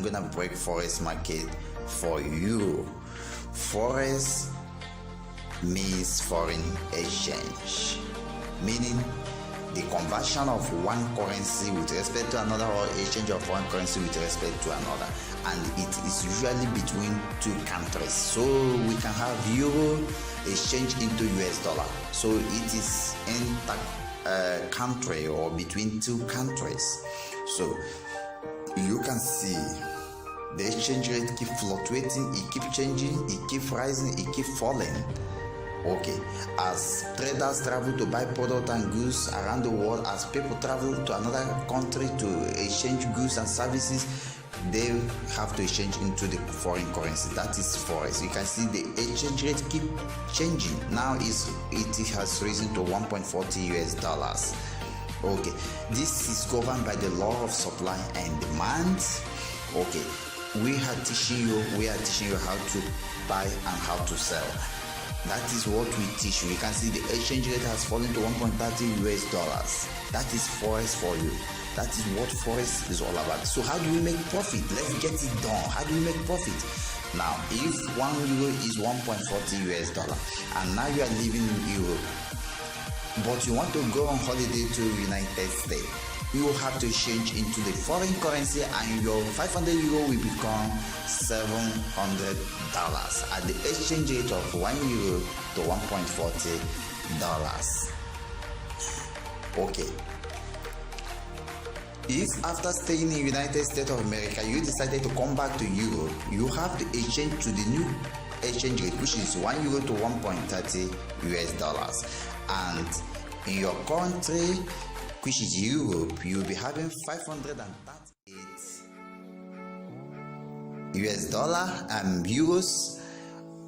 I'm gonna break Forex market for you. Forex means foreign exchange, meaning the conversion of one currency with respect to another, or exchange of one currency with respect to another, and it is usually between two countries. So we can have euro exchange into US dollar, so it is in country or between two countries. So you can see the exchange rate keep fluctuating, it keep changing, it keep rising, it keep falling. Okay, as traders travel to buy products and goods around the world, as people travel to another country to exchange goods and services, they have to exchange into the foreign currency, that is Forex. You can see the exchange rate keep changing. Now it has risen to 1.40 US dollars. Okay, this is governed by the law of supply and demand. Okay, we are teaching you how to buy and how to sell. That is what we teach you. You can see the exchange rate has fallen to 1.30 US dollars. That is Forex for you. That is what Forex is all about. So how do we make profit? Let's get it done. How do we make profit? Now, if 1 euro is 1.40 US dollar, and now you are living in Europe, but you want to go on holiday to United States, you will have to change into the foreign currency, and your 500 euro will become $700 at the exchange rate of 1 euro to 1.40 dollars. Okay, if after staying in United States of America you decided to come back to Europe, you have to exchange to the new exchange rate, which is 1 euro to 1.30 US dollars, and in your country, which is Europe, you'll be having 538 US dollar and euros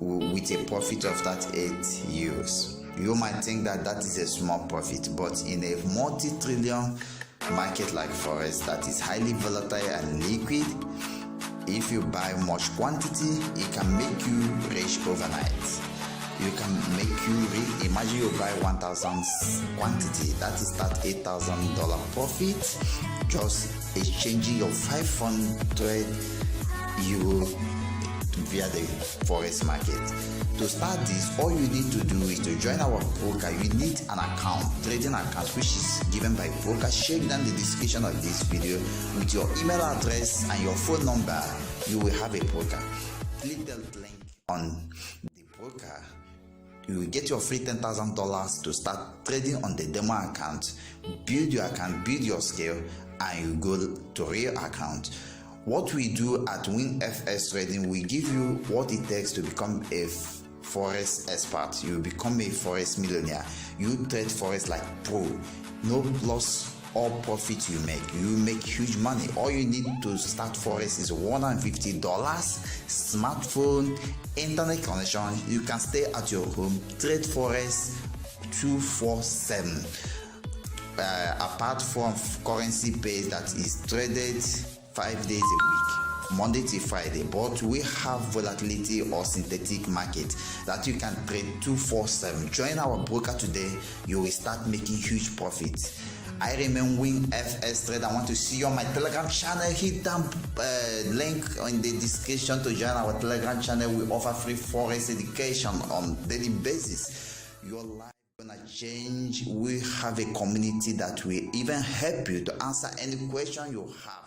with a profit of that 8 euros. You might think that is a small profit, but in a multi-trillion market like Forex that is highly volatile and liquid, if you buy much quantity, it can make you rich overnight. You can make you rich. Imagine you buy 1,000 quantity, that is that $8,000 profit, just exchanging your 500 euro via the Forex market. To start this, all you need to do is to join our broker. You need an account, trading account, which is given by broker. Check down the description of this video with your email address and your phone number. You will have a broker. Click the link on the broker. You will get your free $10,000 to start trading on the demo account. Build your account, build your skill, and you go to real account. What we do at WINFX Trading, we give you what it takes to become a Forex expert. You become a Forex millionaire. You trade Forex like pro. No loss or profit you make huge money. All you need to start Forex is $150, smartphone, internet connection. You can stay at your home, trade Forex 247. Apart from currency base that is traded 5 days a week, Monday to Friday, but we have volatility or synthetic market that you can trade 247. Join our broker today. You will start making huge profits. I remain WINFX Trader. I want to see you on my Telegram channel. Hit that link in the description to join our Telegram channel. We offer free Forex education on daily basis. Your life gonna change. We have a community that will even help you to answer any question you have.